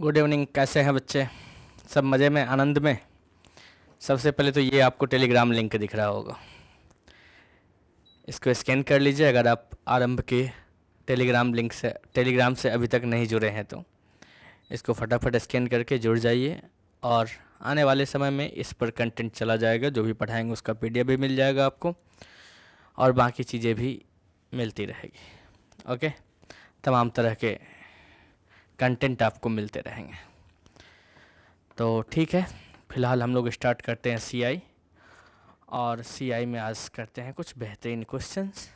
Good evening. कैसे हैं बच्चे? सब मज़े में, आनंद में? सबसे पहले तो ये आपको टेलीग्राम लिंक दिख रहा होगा, इसको स्कैन कर लीजिए। अगर आप आरंभ के टेलीग्राम से अभी तक नहीं जुड़े हैं तो इसको फटाफट स्कैन करके जुड़ जाइए। और आने वाले समय में इस पर कंटेंट चला जाएगा, जो भी पढ़ाएंगे उसका पीडीएफ भी मिल जाएगा आपको, और बाकी चीज़ें भी मिलती रहेगी। ओके, तमाम तरह के कंटेंट आपको मिलते रहेंगे। तो ठीक है, फ़िलहाल हम लोग स्टार्ट करते हैं सीआई, और सीआई में आज करते हैं कुछ बेहतरीन क्वेश्चंस।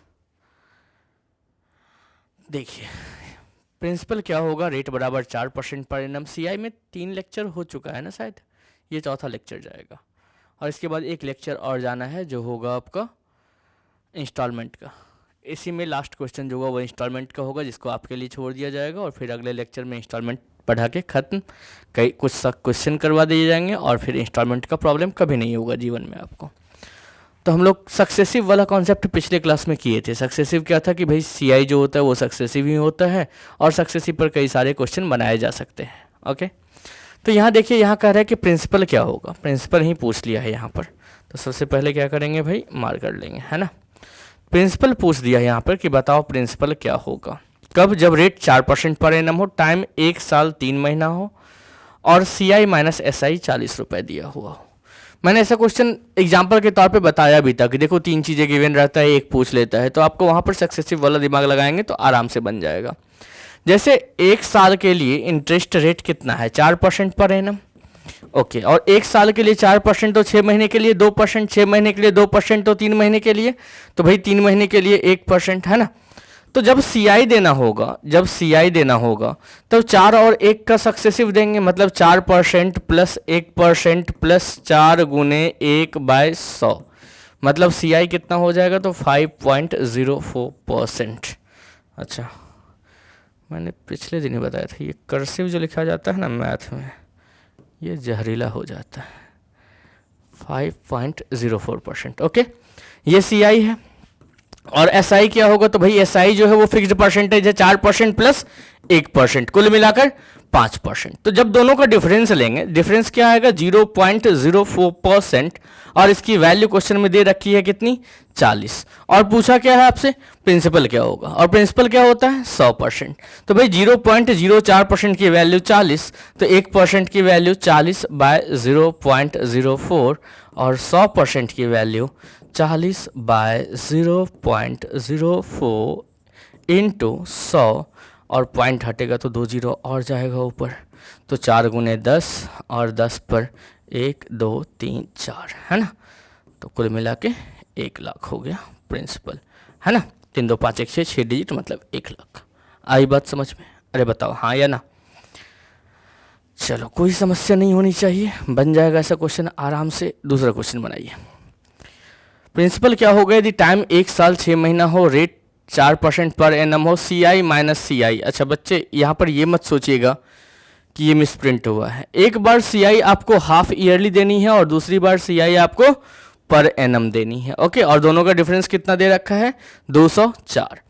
देखिए, प्रिंसिपल क्या होगा, रेट बराबर 4% पर एनम। सीआई में 3 लेक्चर हो चुका है ना शायद, ये चौथा लेक्चर जाएगा, और इसके बाद एक लेक्चर और जाना है जो होगा आपका इंस्टॉलमेंट का। इसी में लास्ट क्वेश्चन जो होगा वो इंस्टॉलमेंट का होगा, जिसको आपके लिए छोड़ दिया जाएगा, और फिर अगले लेक्चर में इंस्टॉलमेंट पढ़ा के ख़त्म। कई कुछ क्वेश्चन करवा दिए जाएंगे, और फिर इंस्टॉलमेंट का प्रॉब्लम कभी नहीं होगा जीवन में आपको। तो हम लोग सक्सेसिव वाला कॉन्सेप्ट पिछले क्लास में किए थे। सक्सेसिव क्या था कि भाई सीआई जो होता है वो सक्सेसिव ही होता है, और सक्सेसिव पर कई सारे क्वेश्चन बनाए जा सकते हैं। ओके, तो यहाँ देखिए, यहाँ कह रहा है कि प्रिंसिपल क्या होगा। प्रिंसिपल ही पूछ लिया है यहाँ पर, तो सबसे पहले क्या करेंगे भाई, मार्क कर लेंगे, है ना। प्रिंसिपल पूछ दिया है यहाँ पर कि बताओ प्रिंसिपल क्या होगा कब, जब रेट 4% पर एनम हो, टाइम 1 साल 3 महीना हो, और सीआई माइनस एसआई 40 रुपये दिया हुआ हो। मैंने ऐसा क्वेश्चन एग्जाम्पल के तौर पे बताया भी था कि देखो 3 चीज़ें गिवन रहता है, एक पूछ लेता है, तो आपको वहाँ पर सक्सेसिव वाला दिमाग लगाएंगे तो आराम से बन जाएगा। जैसे 1 साल के लिए इंटरेस्ट रेट कितना है, 4% पर एनम। ओके, और 1 साल के लिए 4% तो 6 महीने के लिए 2%, 6 महीने के लिए 2% तो 3 महीने के लिए, तो भाई 3 महीने के लिए 1%, है ना। तो जब सीआई देना होगा तब 4 और 1 का सक्सेसिव देंगे, मतलब 4% प्लस 1% प्लस 4 गुने 1/100, मतलब सीआई कितना हो जाएगा, तो 5.04%। अच्छा, मैंने पिछले दिन ही बताया था, ये कर्सिव जो लिखा जाता है ना मैथ में, ये जहरीला हो जाता है। 5.04%। ओके, ये सीआई है। और एसआई क्या होगा, तो भाई एसआई जो है वो फिक्स्ड परसेंटेज है, 4% प्लस 1%, कुल मिलाकर 5%। तो जब दोनों का डिफरेंस लेंगे, डिफरेंस क्या आएगा, 0.04%, और इसकी वैल्यू क्वेश्चन में दे रखी है कितनी, 40। और पूछा क्या है आपसे, प्रिंसिपल क्या होगा, और प्रिंसिपल क्या होता है, 100%। तो भाई 0.04% की वैल्यू 40, तो 1% की वैल्यू 40/0.04, और 100% की वैल्यू 40/0.04 इंटू 100, और पॉइंट हटेगा तो 2 जीरो और जाएगा ऊपर, तो 4 गुने 10, और 10 पर 1 2 3 4, है ना। तो कुल मिला के 1 लाख हो गया प्रिंसिपल, है ना। 3 2 5 1 6, 6 डिजिट मतलब 1 लाख। आई बात समझ में? अरे बताओ हाँ या ना। चलो, कोई समस्या नहीं होनी चाहिए, बन जाएगा ऐसा क्वेश्चन आराम से। दूसरा क्वेश्चन बनाइए। प्रिंसिपल क्या होगा यदि टाइम 1 साल 6 महीना हो, रेट 4% पर एनम हो, सीआई माइनस सीआई। अच्छा बच्चे, यहाँ पर ये मत सोचिएगा कि ये मिसप्रिंट हुआ है। एक बार सीआई आपको हाफ ईयरली देनी है, और दूसरी बार सीआई आपको पर एनम देनी है। ओके, और दोनों का डिफरेंस कितना दे रखा है, 204।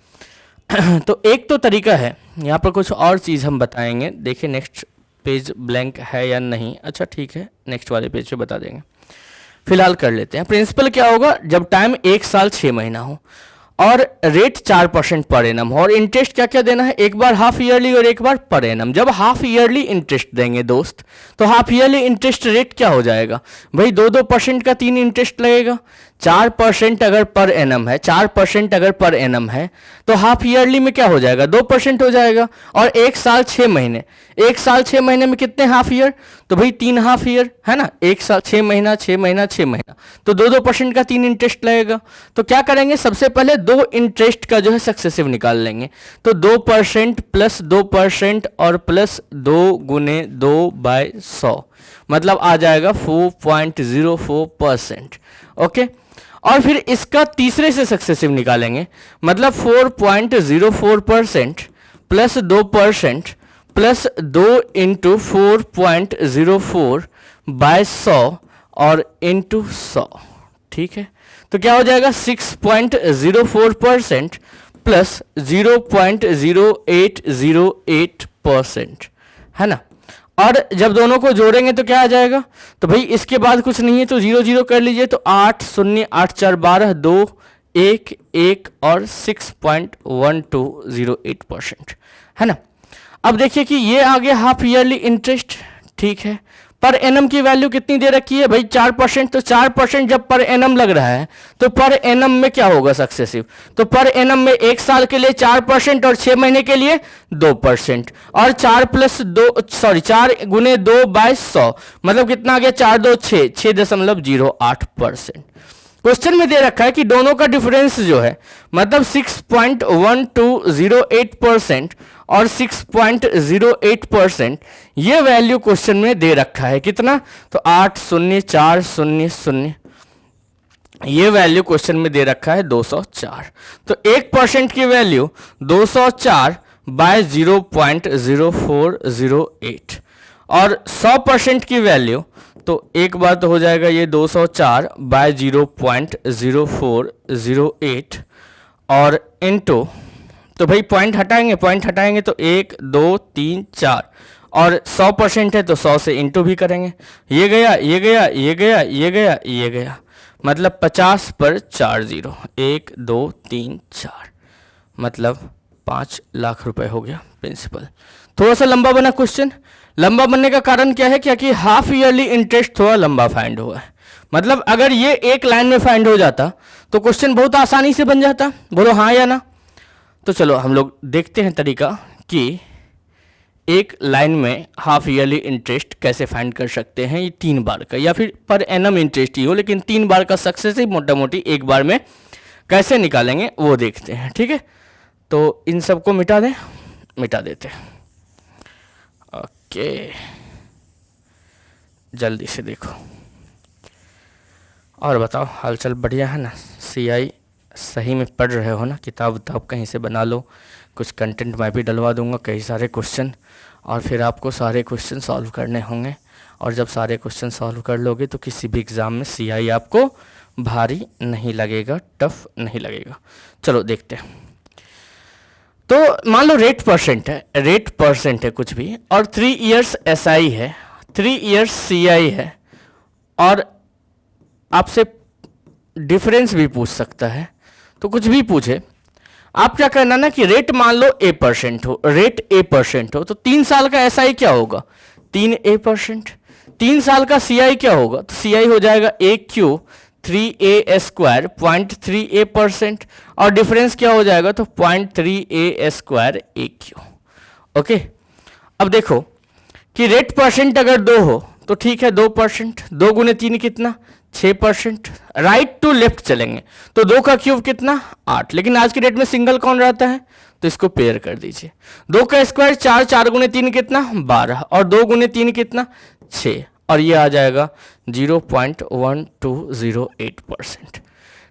तो एक तो तरीका है, यहाँ पर कुछ और चीज़ हम बताएंगे। देखिए नेक्स्ट पेज ब्लैंक है या नहीं। अच्छा ठीक है, नेक्स्ट वाले पेज पे बता देंगे, फिलहाल कर लेते हैं। प्रिंसिपल क्या होगा, जब टाइम 1 साल 6 महीना हो, और रेट 4% पर एनम हो, और इंटरेस्ट क्या क्या देना है, एक बार हाफ ईयरली और एक बार पर एनम। जब हाफ ईयरली इंटरेस्ट देंगे दोस्त, तो हाफ ईयरली इंटरेस्ट रेट क्या हो जाएगा भाई, 2% का 3 इंटरेस्ट लगेगा। 4% अगर पर एनम है, 4% अगर पर एनम है, तो हाफ ईयरली में क्या हो जाएगा, 2% हो जाएगा। और 1 साल 6 महीने, 1 साल 6 महीने में कितने हाफ ईयर, तो भाई 3 हाफ ईयर, है ना। 1 साल 6 महीना 6 महीना 6 महीना, तो 2% का 3 इंटरेस्ट लगेगा। तो क्या करेंगे, सबसे पहले 2 इंटरेस्ट का जो है सक्सेसिव निकाल लेंगे। तो 2% प्लस 2% और प्लस 2 गुने 2/100, मतलब आ जाएगा 4.04%। ओके, और फिर इसका तीसरे से सक्सेसिव निकालेंगे, मतलब 4.04% प्लस 2% प्लस 2 इंटू 4.04/100 और इंटू 100। ठीक है, तो क्या हो जाएगा, 6.04% प्लस 0.0808%, है ना। और जब दोनों को जोड़ेंगे तो क्या आ जाएगा, तो भाई इसके बाद कुछ नहीं है तो 0 0 कर लीजिए, तो 8 0 8 4 12 2 1 1 और 6.1208% है ना। अब देखिए कि ये आ गया हाफ ईयरली इंटरेस्ट, ठीक है। पर एनम की वैल्यू कितनी दे रखी है भाई 4%, तो 4% जब पर एनम लग रहा है तो पर एनम में क्या होगा सक्सेसिव, तो पर एनम में 1 साल के लिए 4% और 6 महीने के लिए 2%, और 4 गुने 2 बाय 100 मतलब कितना आ गया 4 2 6 6.08%। क्वेश्चन में दे रखा है कि दोनों का डिफरेंस जो है मतलब 6.1208% और 6.08%, ये वैल्यू क्वेश्चन में दे रखा है कितना, तो 80400, ये वैल्यू क्वेश्चन में दे रखा है 204। तो 1% की वैल्यू 204 बाय 0.0408 और 100% की वैल्यू, तो एक बार तो हो जाएगा ये 204 बाय 0.0408 और इनटू, तो भाई पॉइंट हटाएंगे तो 1 2 3 4 और 100% है तो 100 से इनटू भी करेंगे, ये गया ये गया ये गया ये गया ये गया, मतलब 50 पर 4 0 1 2 3 4 मतलब 5 लाख रुपए हो गया प्रिंसिपल। थोड़ा सा लंबा बना क्वेश्चन। लंबा बनने का कारण क्या है, क्या कि हाफ ईयरली इंटरेस्ट थोड़ा लंबा फाइंड हुआ है। मतलब अगर ये एक लाइन में फाइंड हो जाता तो क्वेश्चन बहुत आसानी से बन जाता, बोलो हाँ या ना। तो चलो हम लोग देखते हैं तरीका कि एक लाइन में हाफ ईयरली इंटरेस्ट कैसे फाइंड कर सकते हैं, ये 3 बार का या फिर पर एनम इंटरेस्ट ही हो, लेकिन 3 बार का सक्सेसिव मोटा मोटी एक बार में कैसे निकालेंगे वो देखते हैं, ठीक है। तो इन सबको मिटा देते हैं। ओके, जल्दी से देखो और बताओ हालचाल बढ़िया है ना। सीआई सही में पढ़ रहे हो ना, किताब कहीं से बना लो, कुछ कंटेंट मैं भी डलवा दूंगा, कई सारे क्वेश्चन, और फिर आपको सारे क्वेश्चन सॉल्व करने होंगे। और जब सारे क्वेश्चन सॉल्व कर लोगे तो किसी भी एग्ज़ाम में सीआई आपको भारी नहीं लगेगा, टफ नहीं लगेगा। चलो देखते हैं। तो मान लो रेट परसेंट है कुछ भी, और 3 इयर्स एसआई है, 3 इयर्स सीआई है, और आपसे डिफरेंस भी पूछ सकता है, तो कुछ भी पूछे आप क्या करना ना कि रेट मान लो A% हो, रेट A% हो, तो 3 साल का एसआई क्या होगा 3A%, 3 साल का सीआई क्या होगा, तो सीआई हो जाएगा AQ 3A² 0.3A%, और डिफरेंस क्या हो जाएगा तो 0.3A² AQ। ओके, अब देखो कि रेट परसेंट अगर 2 हो तो ठीक है 2%, 2 गुने 3 कितना 6%। राइट टू लेफ्ट चलेंगे तो 2 का क्यूब कितना 8, लेकिन आज की डेट में सिंगल कौन रहता है, तो इसको पेयर कर दीजिए। 2 का स्क्वायर 4, 4 गुने 3 कितना 12, और 2 गुने 3 कितना 6, और ये आ जाएगा 0.1208%।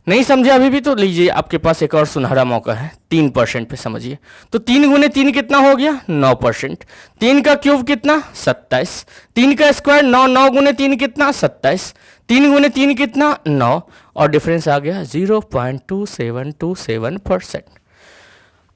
नहीं समझे अभी भी तो लीजिए, आपके पास एक और सुनहरा मौका है, 3% पे समझिए। तो 3 गुने 3 कितना हो गया 9%, 3 का क्यूब कितना 27, 3 का स्क्वायर 9, 9 गुने 3 कितना 27, 3 गुने 3 कितना 9, और डिफरेंस आ गया 0.2727%।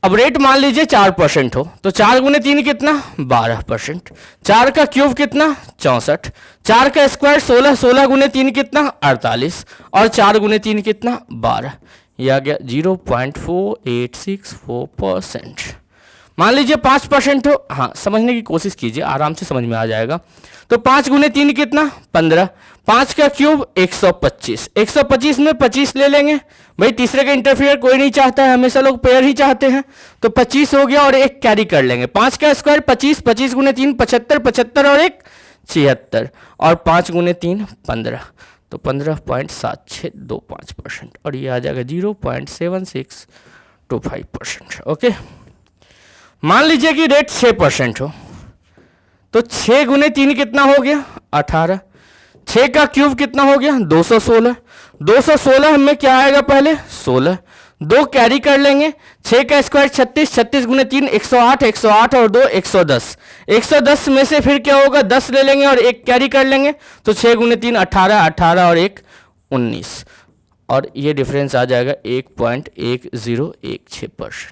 अब रेट मान लीजिए 4% हो, तो 4 गुने 3 कितना 12%, 4 का क्यूब कितना 64, 4 का स्क्वायर 16, 16 गुने 3 कितना 48, और 4 गुने 3 कितना 12, यह आ गया 0.4864%। मान लीजिए 5% हो, हाँ समझने की कोशिश कीजिए, आराम से समझ में आ जाएगा। तो 5 गुने 3 कितना 15, 5 का क्यूब 125, 125 में 25 ले लेंगे, भाई तीसरे का इंटरफेयर कोई नहीं चाहता है, हमेशा लोग पेयर ही चाहते हैं, तो 25 हो गया और एक कैरी कर लेंगे। 5 का स्क्वायर 25, 25 गुने 3 75, 75 और एक 76, और 5 गुने 3 15, तो 15.7625%, और ये आ जाएगा 0.7625%। ओके, मान लीजिए कि रेट 6% हो, तो 6 गुने 3 कितना हो गया 18, 6 का क्यूब कितना हो गया 216, 216 में क्या आएगा पहले 16, 2 कैरी कर लेंगे, 6 का स्क्वायर 36, 36 गुने 3 108, 108 और 2 110, 110 में से फिर क्या होगा 10 ले लेंगे और एक कैरी कर लेंगे, तो 6 गुने 3 18, 18 और 1 19, और ये डिफरेंस आ जाएगा 1.1016%।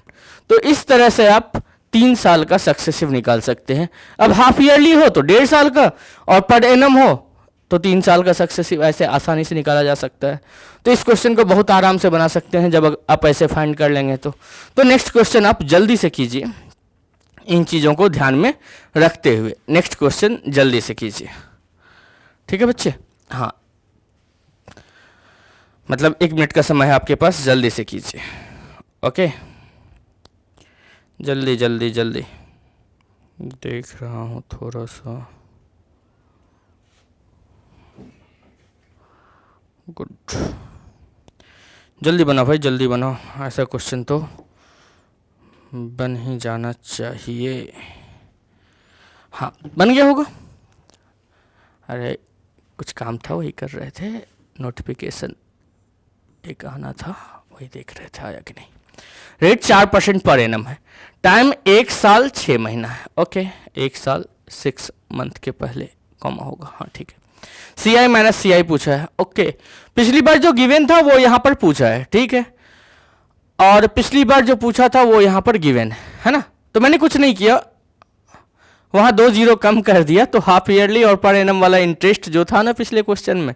तो इस तरह से आप 3 साल का सक्सेसिव निकाल सकते हैं। अब हाफ ईयरली हो तो 1.5 साल का, और पर एनम हो तो 3 साल का सक्सेसिव, ऐसे आसानी से निकाला जा सकता है। तो इस क्वेश्चन को बहुत आराम से बना सकते हैं जब आप ऐसे फाइंड कर लेंगे तो नेक्स्ट क्वेश्चन आप जल्दी से कीजिए, इन चीज़ों को ध्यान में रखते हुए नेक्स्ट क्वेश्चन जल्दी से कीजिए। ठीक है बच्चे? हाँ, मतलब 1 मिनट का समय है आपके पास, जल्दी से कीजिए। ओके, जल्दी जल्दी जल्दी, देख रहा हूँ थोड़ा सा। गुड, जल्दी बनाओ भाई, जल्दी बनाओ, ऐसा क्वेश्चन तो बन ही जाना चाहिए। हाँ, बन गया होगा। अरे कुछ काम था, वही कर रहे थे, नोटिफिकेशन एक आना था, वही देख रहे थे आया कि नहीं। रेट 4% पर एनम है, टाइम 1 साल 6 महीना है। ओके, 1 साल 6 मंथ के पहले कॉमा होगा। हाँ ठीक है, CI माइनस CI पूछा है। ओके, पिछली बार जो गिवन था वो यहाँ पर पूछा है, ठीक है, और पिछली बार जो पूछा था वो यहाँ पर गिवन है ना। तो मैंने कुछ नहीं किया, वहाँ 2 जीरो कम कर दिया, तो हाफ ईयरली और पर एनम वाला इंटरेस्ट जो था ना पिछले क्वेश्चन में,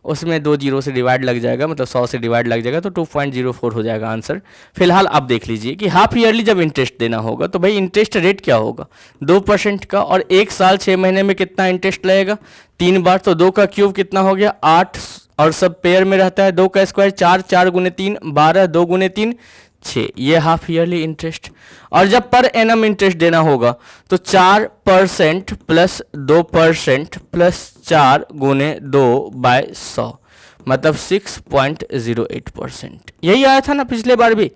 उसमें 2 जीरो से डिवाइड लग जाएगा, मतलब 100 से डिवाइड लग जाएगा, तो 2.04 हो जाएगा आंसर। फिलहाल आप देख लीजिए कि हाफ ईयरली जब इंटरेस्ट देना होगा तो भाई इंटरेस्ट रेट क्या होगा, 2% का, और 1 साल 6 महीने में कितना इंटरेस्ट लगेगा, 3 बार, तो 2 का क्यूब कितना हो गया 8, और सब पेयर में रहता है, 2 का स्क्वायर 4, 4 गुने 3 12, 2 गुने 3 6, ये हाफ ईयरली इंटरेस्ट। और जब पर एनम इंटरेस्ट देना होगा तो 4% प्लस 2% प्लस 4 गुने 2/100, मतलब 6.08%। यही आया था ना पिछले बार भी।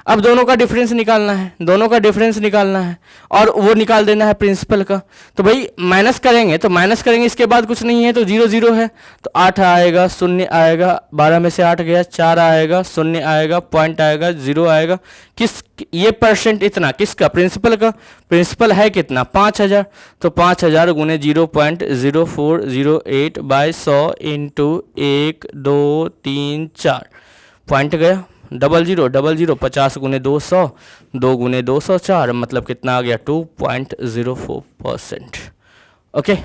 अब दोनों का डिफरेंस निकालना है, दोनों का डिफरेंस निकालना है, और वो निकाल देना है प्रिंसिपल का। तो भाई माइनस करेंगे, तो माइनस करेंगे, इसके बाद कुछ नहीं है तो 0 0 है, तो 8 आएगा, 0 आएगा, 12 में से 8 गया, 4 आएगा, 0 आएगा, पॉइंट आएगा, 0 आएगा। किस, ये परसेंट इतना किसका, प्रिंसिपल का। प्रिंसिपल है कितना 5000, तो 5000 गुने 0.0408/100 इंटू 1 2 3 4, पॉइंट गया, 00 00, 50 गुने 200, 2 गुने 200 4, मतलब कितना आ गया 2.04%। ओके,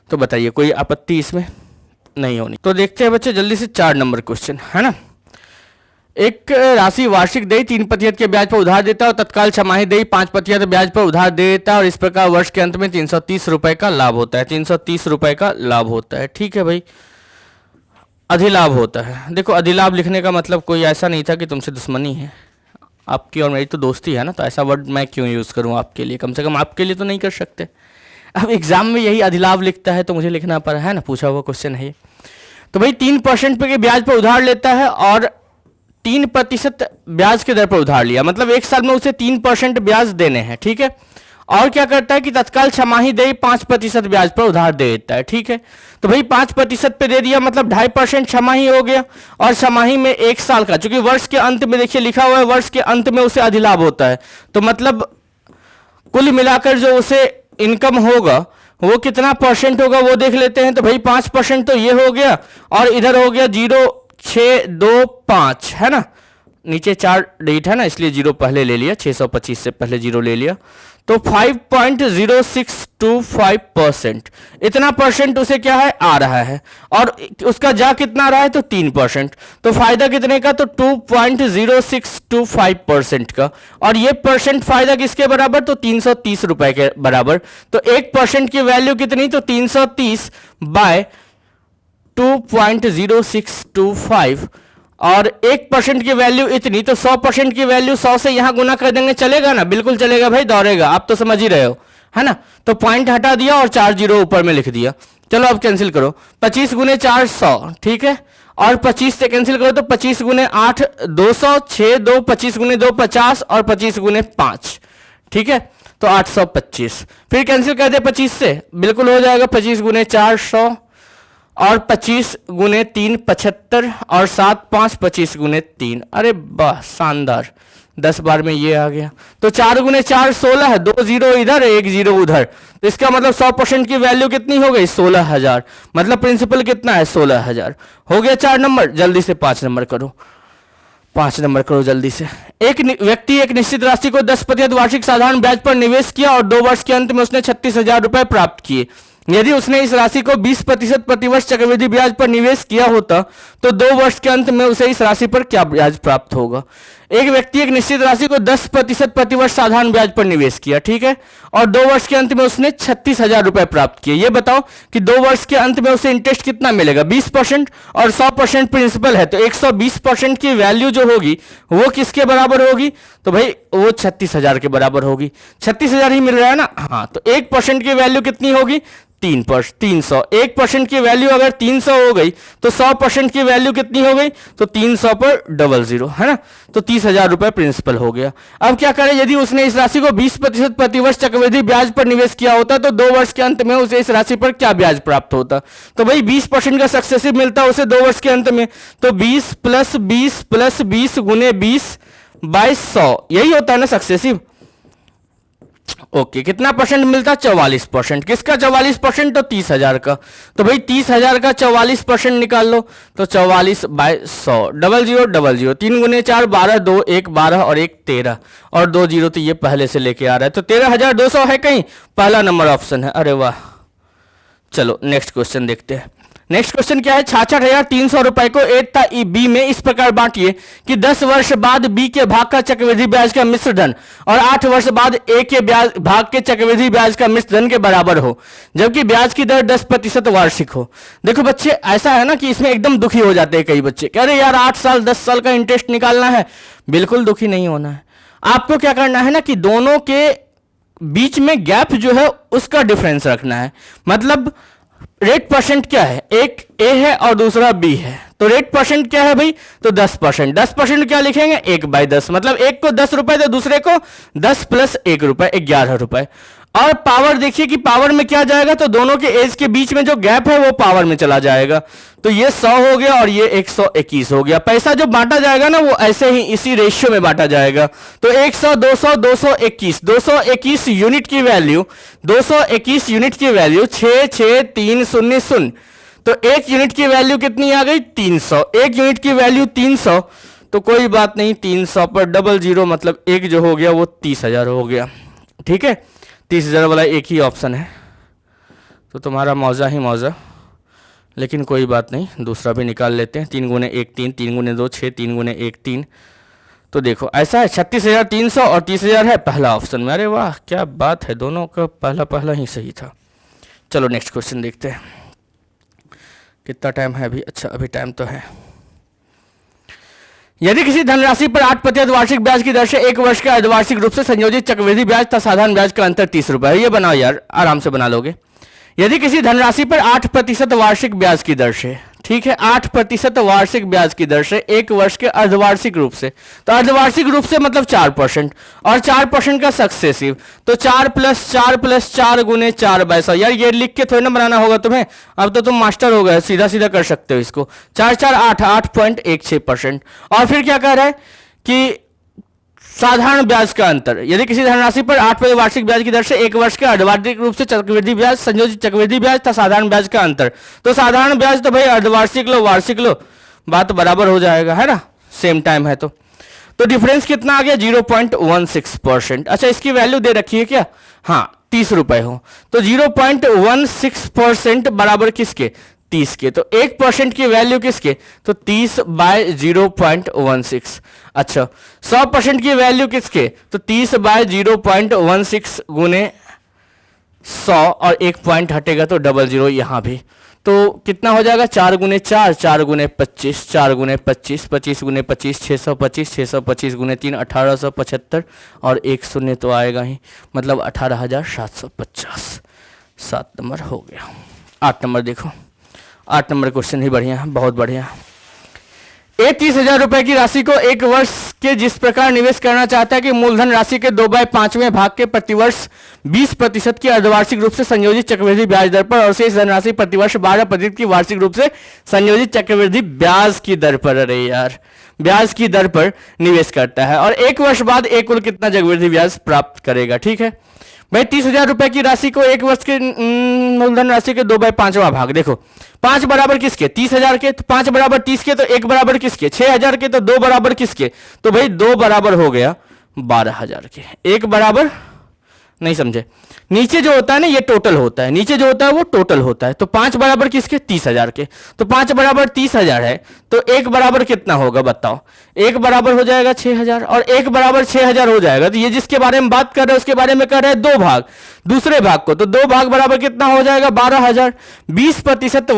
तो बताइए कोई आपत्ति इसमें नहीं होनी। तो देखते हैं बच्चे जल्दी से 4 नंबर क्वेश्चन, है ना। एक राशि वार्षिक देय 3% के ब्याज पर उधार देता है और तत्काल छमाही देय 5% ब्याज पर उधार देता है, और इस प्रकार वर्ष के अंत में 330 रुपए का लाभ होता है। 330 रुपए का लाभ होता है, ठीक है भाई, अधिलाभ होता है। देखो, अधिलाभ लिखने का मतलब कोई ऐसा नहीं था कि तुमसे दुश्मनी है, आपकी और मेरी तो दोस्ती है ना, तो ऐसा वर्ड मैं क्यों यूज़ करूँ आपके लिए, कम से कम आपके लिए तो नहीं कर सकते। अब एग्जाम में यही अधिलाभ लिखता है तो मुझे लिखना पड़ा, है ना, पूछा हुआ क्वेश्चन है ये। तो भाई 3% पे के ब्याज पर उधार लेता है और 3% ब्याज के दर पर उधार लिया, मतलब 1 साल में उसे 3% ब्याज देने हैं, ठीक है। और क्या करता है कि तत्काल छमाही देय 5% ब्याज पर उधार दे देता है, ठीक है। तो भाई 5% पे दे दिया, मतलब 2.5% छमाही हो गया, और छमाही में 1 साल का, चूंकि वर्ष के अंत में देखिए लिखा हुआ है वर्ष के अंत में उसे अधिलाभ होता है, तो मतलब कुल मिलाकर जो उसे इनकम होगा वो कितना परसेंट होगा वो देख लेते हैं। तो भाई 5% तो ये हो गया, और इधर हो गया 0.625, है ना, नीचे 4 डिजिट है ना, इसलिए 0 पहले ले लिया, 625 से पहले 0 ले लिया, तो 5.0625%, इतना परसेंट उसे क्या है आ रहा है, और उसका जा कितना रहा है तो 3%, तो फायदा कितने का, तो 2.0625% का, और ये परसेंट फायदा किसके बराबर, तो 330 रुपए के बराबर। तो 1% की वैल्यू कितनी, तो 330 बाय 2.0625, और 1% की वैल्यू इतनी, तो 100% की वैल्यू 100 से यहां गुना कर देंगे, चलेगा ना, बिल्कुल चलेगा भाई, दौड़ेगा, आप तो समझ ही रहे हो, है ना। तो पॉइंट हटा दिया और 4 जीरो ऊपर में लिख दिया। चलो अब कैंसिल करो, 25 गुने 4 100, ठीक है, और 25 से कैंसिल करो तो 25 गुने 8 200, 6 2, 25 गुने 2 50, और 25 गुने 5, ठीक है, तो 825। फिर कैंसिल कर दे 25 से, बिल्कुल हो जाएगा, 25 गुने 4 100, और 25 गुने 3 75, और 7 5 25 गुने 3, अरे वाह शानदार, 10 बार में ये आ गया। तो 4 गुने 4 16 है, 2 जीरो इधर 1 जीरो उधर, तो इसका मतलब 100% की वैल्यू कितनी हो गई 16000, मतलब प्रिंसिपल कितना है 16000। हो गया 4 नंबर, जल्दी से 5 नंबर करो। 5 नंबर करो जल्दी से। व्यक्ति एक निश्चित राशि को 10% वार्षिक साधारण ब्याज पर निवेश किया और 2 वर्ष के अंत में उसने 36,000 रुपए प्राप्त किए। यदि उसने इस राशि को 20% प्रतिवर्ष चक्रवृद्धि ब्याज पर निवेश किया होता तो 2 वर्ष के अंत में उसे इस राशि पर क्या ब्याज प्राप्त होगा। एक व्यक्ति एक निश्चित राशि को 10% प्रतिवर्ष साधारण ब्याज पर निवेश किया, ठीक है, और 2 वर्ष के अंत में उसने 36,000 रुपए प्राप्त किए। ये बताओ कि 2 वर्ष के अंत में उसे इंटरेस्ट कितना मिलेगा, 20% और 100% प्रिंसिपल है, तो 120% की वैल्यू जो होगी वो किसके बराबर होगी, तो भाई वो 36,000 के बराबर होगी। 36,000 ही मिल रहा है ना, हाँ, तो 1% की वैल्यू कितनी होगी, 300। 1% की वैल्यू अगर 300 हो गई तो 100% की वैल्यू कितनी हो गई, तो 300 पर 00, है ना, तो 30,000 रुपए प्रिंसिपल हो गया। अब क्या करें, यदि उसने इस राशि को 20% प्रतिवर्ष चक्रवृद्धि ब्याज पर निवेश किया होता तो 2 वर्ष के अंत में उसे इस राशि पर क्या ब्याज प्राप्त होता, तो भाई 20% का सक्सेसिव मिलता उसे 2 वर्ष के अंत में, तो 20 + 20 + 20 गुने 20/100, यही होता है ना सक्सेसिव। ओके, कितना परसेंट मिलता, 44%। किसका 44%, तो 30,000 का। तो भाई 30,000 का 44% निकाल लो, तो 44/100, 0000, 3 गुने 4 12, 2 1 12 और 1 13 और 2 0, तो ये पहले से लेके आ रहा है, तो 13,200 है कहीं, पहला नंबर ऑप्शन है। अरे वाह, चलो नेक्स्ट क्वेश्चन देखते हैं। नेक्स्ट क्वेश्चन क्या है, 66,300 रुपए को ए तथा बी में इस प्रकार बांटिए कि 10 वर्ष बाद बी के भाग का चक्रवृद्धि ब्याज का मिश्र धन और 8 वर्ष बाद ए के भाग के चक्रवृद्धि ब्याज का मिश्र धन के बराबर हो, जबकि ब्याज की दर 10% वार्षिक हो। देखो बच्चे, ऐसा है ना कि इसमें एकदम दुखी हो जाते हैं कई बच्चे, कह रहे यार 8 साल 10 साल का इंटरेस्ट निकालना है। बिल्कुल दुखी नहीं होना है, आपको क्या करना है ना कि दोनों के बीच में गैप जो है उसका डिफरेंस रखना है। मतलब रेट परसेंट क्या है, एक ए है और दूसरा बी है, तो रेट परसेंट क्या है भाई, तो 10%। 10% क्या लिखेंगे, 1/10, मतलब एक को 10 रुपए तो दूसरे को 10 + 1 रुपए 11 रुपए। और पावर देखिए कि पावर में क्या जाएगा, तो दोनों के एज के बीच में जो गैप है वो पावर में चला जाएगा, तो ये 100 हो गया और ये 121 हो गया। पैसा जो बांटा जाएगा ना वो ऐसे ही इसी रेशियो में बांटा जाएगा, तो 100 200 221 221 यूनिट की वैल्यू 221 यूनिट की वैल्यू 66300, तो 1 यूनिट की वैल्यू कितनी आ गई, 300। 1 यूनिट की वैल्यू 300, तो कोई बात नहीं, 300 पर 00 मतलब 1 जो हो गया वो 30,000 हो गया, ठीक है। 30,000 वाला एक ही ऑप्शन है, तो तुम्हारा मौजा ही मौजा, लेकिन कोई बात नहीं, दूसरा भी निकाल लेते हैं। 3 गुने 1 3, 3 गुने 2 6, 3 गुने 1 3, तो देखो ऐसा है 36,300 और 30,000 है पहला ऑप्शन में। अरे वाह क्या बात है, दोनों का पहला ही सही था। चलो नेक्स्ट क्वेश्चन देखते हैं, कितना टाइम है अभी, अच्छा अभी टाइम तो है। यदि किसी धनराशि पर 8% वार्षिक ब्याज की दर से 1 वर्ष के अर्धवार्षिक रूप से संयोजित चक्रवृद्धि ब्याज तथा साधारण ब्याज का अंतर 30 रुपए है, ये बनाओ यार, आराम से बना लोगे। यदि किसी धनराशि पर 8% वार्षिक ब्याज की दर से, ठीक है, 8% वार्षिक ब्याज की दर से 1 वर्ष के अर्धवार्षिक रूप से, तो अर्धवार्षिक रूप से मतलब 4% और 4% का सक्सेसिव, तो 4 + 4 + 4 गुने 4/100। यार ये लिख के थोड़ी ना बनाना होगा तुम्हें, अब तो तुम मास्टर हो गए, सीधा सीधा कर सकते हो इसको। 4 4 8 8.16%। और फिर क्या कह रहा है कि साधारण ब्याज का अंतर, यदि किसी धनराशि पर 8% वार्षिक ब्याज की दर से 1 वर्ष के अर्धवार्षिक रूप से चक्रवृद्धि ब्याज संयोजित चक्रवृद्धि ब्याज तथा साधारण ब्याज का अंतर, तो साधारण ब्याज तो भाई अर्धवार्षिक लो वार्षिक लो, बात बराबर हो जाएगा, है ना, सेम टाइम है तो डिफरेंस कितना आ गया, 0.16%। अच्छा इसकी वैल्यू दे रखी है क्या, हाँ 30 रुपए हो, तो 0.16% बराबर किसके, 30 के, तो 1% की वैल्यू किसके, तो 30/0.16। अच्छा 100% की वैल्यू किसके, तो 30/0.16 गुने 100 और 1 पॉइंट हटेगा तो 00 यहां भी, तो कितना हो जाएगा, 4 गुने 4 4 गुने 25 4 गुने 25 25 गुने 25 625 625 गुने 3 1875 और 1 शून्य तो आएगा ही, मतलब 18,750। 7 नंबर हो गया। 8 नंबर देखो, 8 नंबर क्वेश्चन ही बढ़िया है, बहुत बढ़िया। ए 30,000 रुपए की राशि को 1 वर्ष के जिस प्रकार निवेश करना चाहता है कि मूलधन राशि के 2/5वें भाग के प्रतिवर्ष 20% की अर्धवार्षिक रूप से संयोजित चक्रवृद्धि ब्याज दर पर और शेष धनराशि प्रतिवर्ष 12% की वार्षिक रूप से संयोजित चक्रवृद्धि ब्याज की दर पर, अरे यार ब्याज की दर पर निवेश करता है और 1 वर्ष बाद एक कुल कितना चक्रवृद्धि ब्याज प्राप्त करेगा। ठीक है भाई, 30,000 रुपए की राशि को 1 वर्ष के मूलधन राशि के 2/5वां भाग। देखो 5 बराबर किसके, 30,000 के, तो 5 बराबर 30 के, तो 1 बराबर किसके, 6,000 के, तो 2 बराबर किसके, तो भाई 2 बराबर हो गया 12,000 के। 1 बराबर, नहीं समझे, नीचे जो होता है ना ये टोटल होता है, नीचे जो होता है वो टोटल होता है। तो 5 बराबर किसके, 30,000 के, तो 5 बराबर 30,000 है, तो 1 बराबर कितना होगा बताओ, 1 बराबर हो जाएगा 6,000, और 1 बराबर 6,000 हो जाएगा, तो ये जिसके बारे में बात कर रहे हैं उसके बारे में कर रहे हैं 2 भाग, दूसरे भाग को, तो 2 भाग बराबर कितना हो जाएगा 12,000। 20%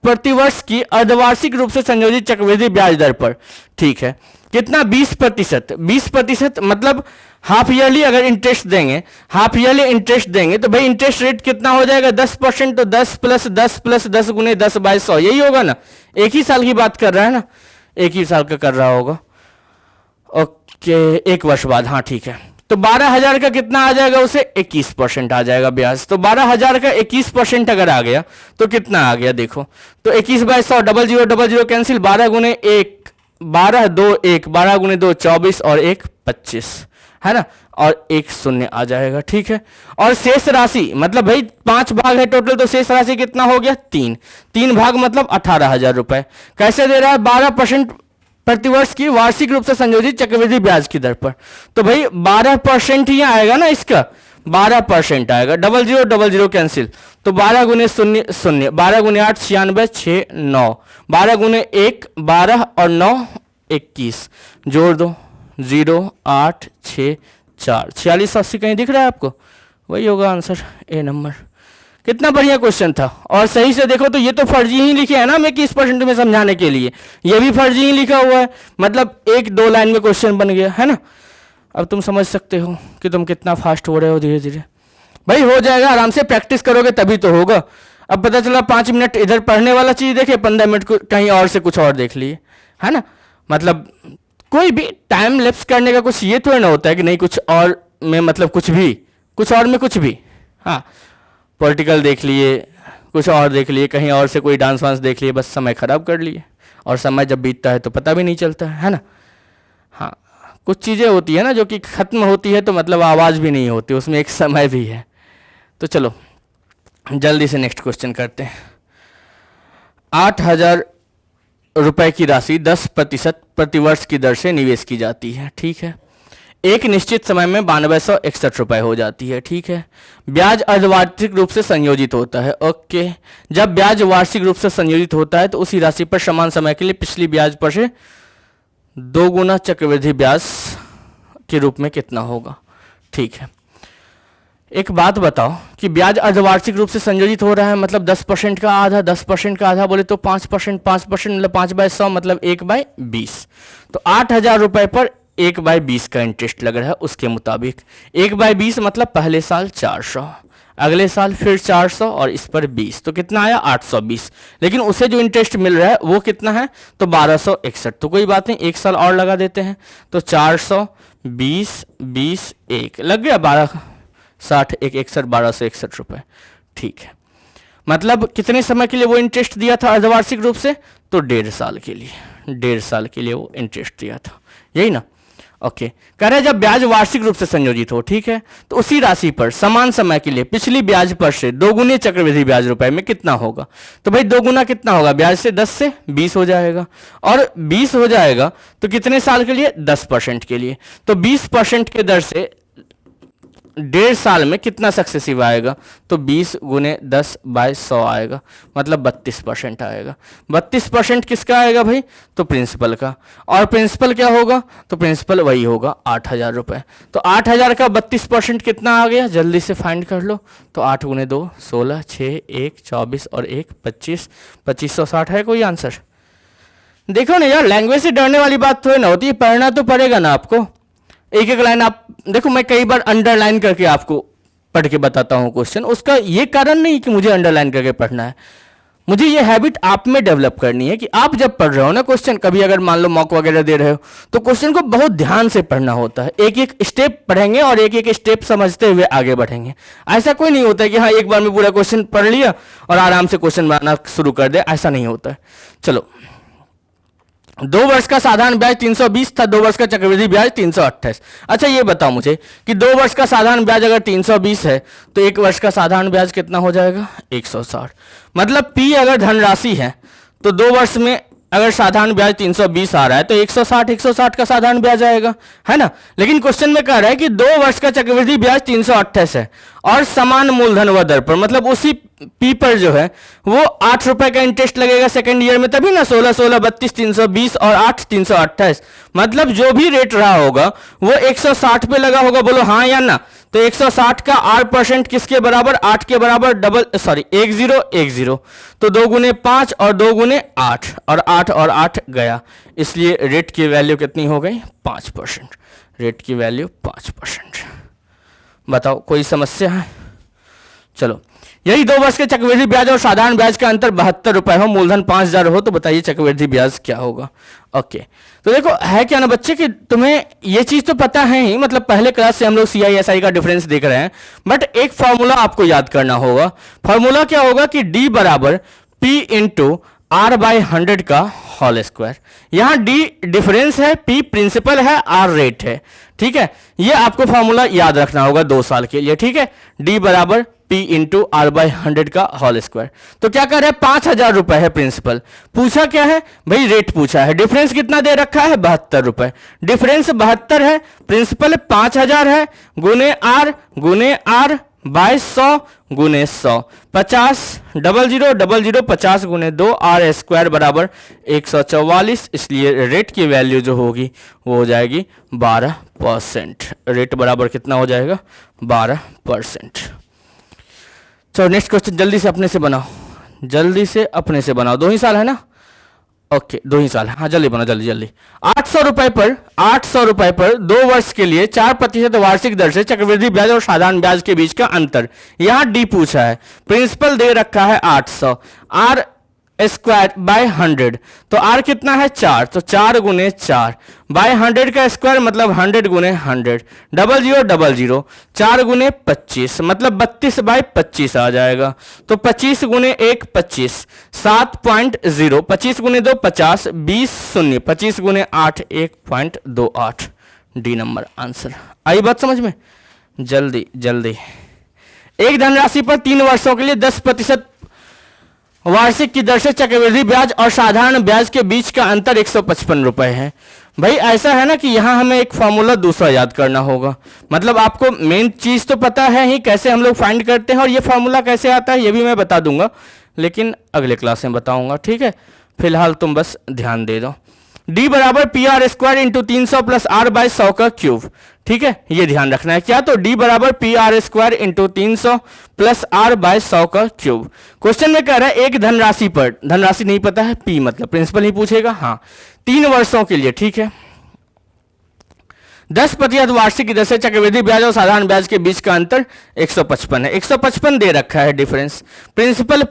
प्रतिवर्ष की अर्धवार्षिक रूप से संयोजित चक्रवृद्धि ब्याज दर पर, ठीक है, कितना 20%, 20% मतलब हाफ ईयरली अगर इंटरेस्ट देंगे, हाफ ईयरली इंटरेस्ट देंगे, तो भाई इंटरेस्ट रेट कितना हो जाएगा 10%, तो 10 + 10 + 10 × 10/100, यही होगा ना, एक ही साल की बात कर रहा है ना, एक ही साल का कर रहा होगा, ओके, 1 वर्ष बाद, हाँ ठीक है। तो 12,000 का कितना आ जाएगा, उसे 21% आ जाएगा ब्याज। तो 12,000 का 21% अगर आ गया तो कितना आ गया देखो, तो 21/100, 0000 कैंसिल, 12 × 1 12, 2 1, 12 × 2 24 और 1 25, है ना, और 1 0 आ जाएगा, ठीक है। और शेष राशि मतलब भाई 5 भाग है टोटल, तो शेष राशि कितना हो गया 3 भाग मतलब 18,000 रुपए। कैसे दे रहा है, 12% प्रतिवर्ष की वार्षिक रूप से संयोजित चक्रवृद्धि ब्याज की दर पर। तो भाई 12% ही आएगा ना, इसका 12% आएगा, 0000 कैंसिल, तो 12 × 0 0, 12 × 8 96, 6 9, 12 × 1 12 और 9 21, जोड़ दो, 0 8 6 4, 4680 कहीं दिख रहा है आपको, वही होगा आंसर, ए नंबर। कितना बढ़िया क्वेश्चन था, और सही से देखो तो ये तो फर्जी ही लिखे है ना मैं 21% में समझाने के लिए, ये भी फर्जी ही लिखा हुआ है, मतलब 1-2 लाइन में क्वेश्चन बन गया, है ना। अब तुम समझ सकते हो कि तुम कितना फास्ट हो रहे हो, धीरे धीरे भाई हो जाएगा, आराम से प्रैक्टिस करोगे तभी तो होगा। अब पता चला 5 मिनट इधर पढ़ने वाला चीज देखे, 15 मिनट कहीं और से कुछ और देख लिए, है ना। मतलब कोई भी टाइम लैप्स करने का कुछ ये थोड़ा ना होता है कि नहीं कुछ और में, मतलब कुछ और में कुछ भी, हाँ पॉलिटिकल देख लिए, कुछ और देख लिए, कहीं और से कोई डांस वांस देख लिए, बस समय खराब कर लिए, और समय जब बीतता है तो पता भी नहीं चलता है ना। हाँ कुछ चीज़ें होती है ना जो कि ख़त्म होती है तो मतलब आवाज़ भी नहीं होती, उसमें एक समय भी है। तो चलो जल्दी से नेक्स्ट क्वेश्चन करते हैं। 8,000 रुपए की राशि 10% प्रतिवर्ष की दर से निवेश की जाती है, ठीक है। एक निश्चित समय में 9261 रुपए हो जाती है, ठीक है। ब्याज अर्धवार्षिक रूप से संयोजित होता है, ओके। जब ब्याज वार्षिक रूप से संयोजित होता है तो उसी राशि पर समान समय के लिए पिछली ब्याज पर से 2 गुना चक्रवृद्धि ब्याज के रूप में कितना होगा, ठीक है। एक बात बताओ कि ब्याज अर्धवार्षिक रूप से संयोजित हो रहा है, मतलब 10% का आधा, 10% का आधा बोले तो 5%, 5% मतलब 5/100 मतलब 1/20। तो 8,000 रुपए पर 1/20 का इंटरेस्ट लग रहा है, उसके मुताबिक 1/20 मतलब पहले साल 400, अगले साल फिर 400 और इस पर 20, तो कितना आया 820। लेकिन उसे जो इंटरेस्ट मिल रहा है वो कितना है, तो 1261। तो कोई बात नहीं, 1 साल और लगा देते हैं, तो 400 20 20 1 लग गया 12 60 1 61 1261 रुपए, ठीक है। मतलब कितने समय के लिए वो इंटरेस्ट दिया था अर्धवार्षिक रूप से, तो 1.5 साल के लिए, 1.5 साल के लिए वो इंटरेस्ट दिया था, यही ना, ओके। कह रहे जब ब्याज वार्षिक रूप से संयोजित हो, ठीक है, तो उसी राशि पर समान समय के लिए पिछली ब्याज पर से 2 गुने चक्रवृद्धि ब्याज रुपए में कितना होगा। तो भाई 2 गुना कितना होगा, ब्याज से 10 से 20 हो जाएगा, और 20 हो जाएगा तो कितने साल के लिए, 10% के लिए। तो 20% के दर से 1.5 साल में कितना सक्सेसिव आएगा, तो 20 × 10/100 आएगा, मतलब 32% आएगा। 32% किसका आएगा भाई, तो प्रिंसिपल का। और प्रिंसिपल क्या होगा, तो प्रिंसिपल वही होगा 8,000 रुपए। तो 8,000 का 32% कितना आ गया, जल्दी से फाइंड कर लो। तो 8 × 2 16, 6 1 24 और 1 25, 2560 है कोई आंसर। देखो ना यार, लैंग्वेज से डरने वाली बात थोड़ी ना होती है, पढ़ना तो पड़ेगा ना आपको। एक एक लाइन आप देखो, मैं कई बार अंडरलाइन करके आपको पढ़ के बताता हूँ क्वेश्चन, उसका ये कारण नहीं कि मुझे अंडरलाइन करके पढ़ना है, मुझे ये हैबिट आप में डेवलप करनी है कि आप जब पढ़ रहे हो ना क्वेश्चन, कभी अगर मान लो मॉक वगैरह दे रहे हो तो क्वेश्चन को बहुत ध्यान से पढ़ना होता है, एक एक स्टेप पढ़ेंगे और एक एक स्टेप समझते हुए आगे बढ़ेंगे। ऐसा कोई नहीं होता है कि हाँ एक बार में पूरा क्वेश्चन पढ़ लिया और आराम से क्वेश्चन बनाना शुरू कर दे, ऐसा नहीं होता है। चलो 2 वर्ष का साधारण ब्याज 320 था, 2 वर्ष का चक्रवृद्धि ब्याज 328। अच्छा ये बताओ मुझे कि 2 वर्ष का साधारण ब्याज अगर 320 है तो 1 वर्ष का साधारण ब्याज कितना हो जाएगा? 160। मतलब P अगर धनराशि है तो 2 वर्ष में अगर साधारण ब्याज 320 आ रहा है तो 160 का साधारण ब्याज आएगा, है ना। लेकिन क्वेश्चन में कह रहा है कि 2 वर्ष का चक्रवृद्धि ब्याज 328 है और समान मूलधन व दर पर, मतलब उसी पी पर जो है वो 8 रुपए का इंटरेस्ट लगेगा सेकंड ईयर में, तभी ना 16, 16, 32, 320 और 8, 328। मतलब जो भी रेट रहा होगा वो 160 पे लगा होगा, बोलो हाँ या ना। तो 160 का R% किसके बराबर? 8 के बराबर, 10 तो 2 गुने 5 और 2 गुने 8 और 8 और 8 गया, इसलिए रेट की वैल्यू कितनी हो गई? 5%। रेट की वैल्यू 5%। बताओ कोई समस्या है? चलो, यही 2 वर्ष के चक्रवृद्धि ब्याज और साधारण ब्याज का अंतर 72 रुपए हो, मूलधन 5000 हो, तो बताइए चक्रवृद्धि ब्याज क्या होगा? ओके, तो देखो है क्या ना बच्चे कि तुम्हें ये चीज तो पता है ही, मतलब पहले क्लास से हम लोग CISI का डिफरेंस देख रहे हैं, बट एक फॉर्मूला आपको याद करना होगा। फॉर्मूला क्या होगा कि D बराबर P इंटू R/100 का होल स्क्वायर। यहां D डिफरेंस है, P प्रिंसिपल है, R रेट है, ठीक है। ये आपको फॉर्मूला याद रखना होगा 2 साल के लिए, ठीक है। D बराबर P इंटू R/100 का होल स्क्वायर। तो क्या कर रहा है? 5000 रुपए है प्रिंसिपल, पूछा क्या है भाई? रेट पूछा है। डिफरेंस कितना दे रखा है? 72 रुपए। डिफरेंस 72 है, प्रिंसिपल 5000 है, गुने R बाय 100 गुने 100, 50, 00, 50 गुने 2, R स्क्वायर बराबर 144। इसलिए रेट की वैल्यू जो होगी वो हो जाएगी 12%। रेट बराबर कितना हो जाएगा? 12%। चलो नेक्स्ट क्वेश्चन जल्दी से अपने से बनाओ, जल्दी से अपने से बनाओ। 2 ही साल है ना? ओके, 2 ही साल है, हाँ जल्दी बनाओ, जल्दी जल्दी। 800 रुपए पर 2 वर्ष के लिए 4% वार्षिक दर से चक्रवृद्धि ब्याज और साधारण ब्याज के बीच का अंतर, यहां D पूछा है, प्रिंसिपल दे रखा है 800, R स्क्वायर बाय 100, तो R कितना है? 4, तो 4 गुने 4 बाय 100 का स्क्वायर मतलब 100 गुने 100, 00, 4 गुने 25 मतलब 32 बाय 25 आ जाएगा। तो 25 गुने 1 25, 7.0, 25 गुने 2 50, 20 शून्य, 25 गुने 8 1.28। D number answer. आई बात समझ में? जल्दी जल्दी। एक धनराशि पर 3 वर्षों के लिए 10% वार्षिक की दर से चक्रवृद्धि ब्याज और साधारण ब्याज के बीच का अंतर 155 रुपए है। भाई ऐसा है ना कि यहां हमें एक फॉर्मूला दूसरा याद करना होगा, मतलब आपको मेन चीज तो पता है ही कैसे हम लोग फाइंड करते हैं, और ये फॉर्मूला कैसे आता है ये भी मैं बता दूंगा, लेकिन अगले क्लास में बताऊंगा, ठीक है। फिलहाल तुम बस ध्यान दे दो। D बराबर PR square into 300 plus R by 100 का क्यूब, ठीक है, ये ध्यान रखना है। क्या? तो D बराबर PR square into 300 plus R by 100 का क्यूब। क्वेश्चन में कह रहा है एक धनराशि पर, धनराशि नहीं पता है, P मतलब प्रिंसिपल ही पूछेगा, हाँ 3 वर्षों के लिए, ठीक है, 10% वार्षिक की दर से चक्रवृद्धि ब्याज और साधारण ब्याज के बीच का अंतर 155 है। 155 दे रखा है डिफरेंस, प्रिंसिपल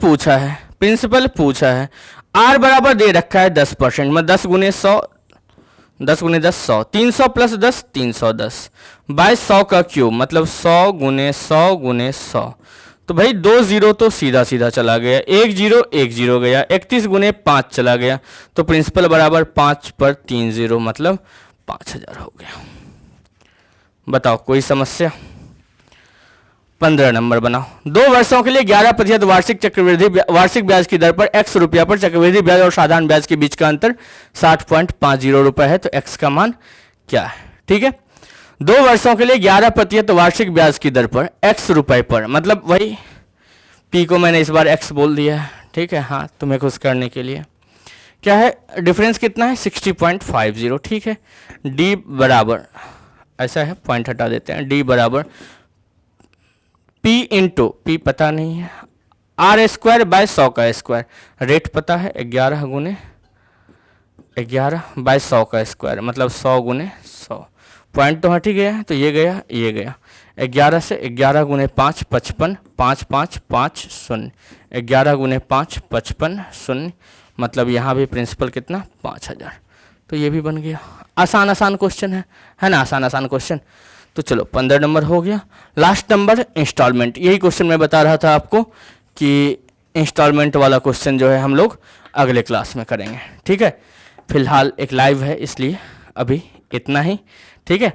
पूछा है, R बराबर दे रखा है 10%, मैं 10 गुने 100, 10 गुने 10 100, 300 प्लस 10 310 बाय 100 का क्यूब मतलब 100 गुने 100 गुने 100। तो भाई 2 जीरो तो सीधा सीधा चला गया, 1 जीरो गया, 31 गुने 5 चला गया, तो प्रिंसिपल बराबर 5 पर 3 जीरो मतलब 5000 हो गया। बताओ कोई समस्या? 15 नंबर बनाओ। 2 वर्षों के लिए 11% वार्षिक ब्याज की दर पर x रुपया पर चक्रवृद्धि ब्याज और साधारण ब्याज के बीच का अंतर 60.50 रुपए है, तो x का मान क्या है? ठीक है, 2 वर्षों के लिए 11% वार्षिक ब्याज की दर पर x रुपए पर, मतलब वही p को मैंने इस बार x बोल दिया है, ठीक है, हाँ तुम्हें खुश करने के लिए। क्या है डिफरेंस कितना है? 60.50, ठीक है। d बराबर, ऐसा है पॉइंट हटा देते हैं, d बराबर p इंटू p पता नहीं है, r स्क्वायर बाय 100 का स्क्वायर, रेट पता है 11 गुने 11 बाय 100 का स्क्वायर मतलब 100 गुने 100, पॉइंट तो हट ही गया है, तो ये गया 11 से 11 गुने 5 55, 5 5 5 0, 11 गुने 5 55 0, मतलब यहाँ भी प्रिंसिपल कितना 5000, तो ये भी बन गया। आसान क्वेश्चन है ना, आसान क्वेश्चन। तो चलो 15 नंबर हो गया। लास्ट नंबर इंस्टॉलमेंट, यही क्वेश्चन मैं बता रहा था आपको कि इंस्टॉलमेंट वाला क्वेश्चन जो है हम लोग अगले क्लास में करेंगे, ठीक है। फिलहाल एक लाइव है इसलिए अभी इतना ही, ठीक है।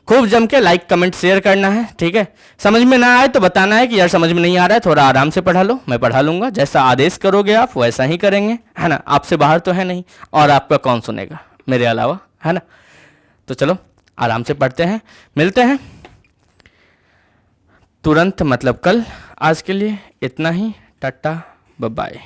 खूब जम के लाइक कमेंट शेयर करना है, ठीक है। समझ में ना आए तो बताना है कि यार समझ में नहीं आ रहा है, थोड़ा आराम से पढ़ा लो, मैं पढ़ा लूँगा, जैसा आदेश करोगे आप वैसा ही करेंगे, है ना। आपसे बाहर तो है नहीं, और आपका कौन सुनेगा मेरे अलावा, है ना। तो चलो आराम से पढ़ते हैं, मिलते हैं तुरंत, मतलब कल। आज के लिए इतना ही, टाटा बाय बाय।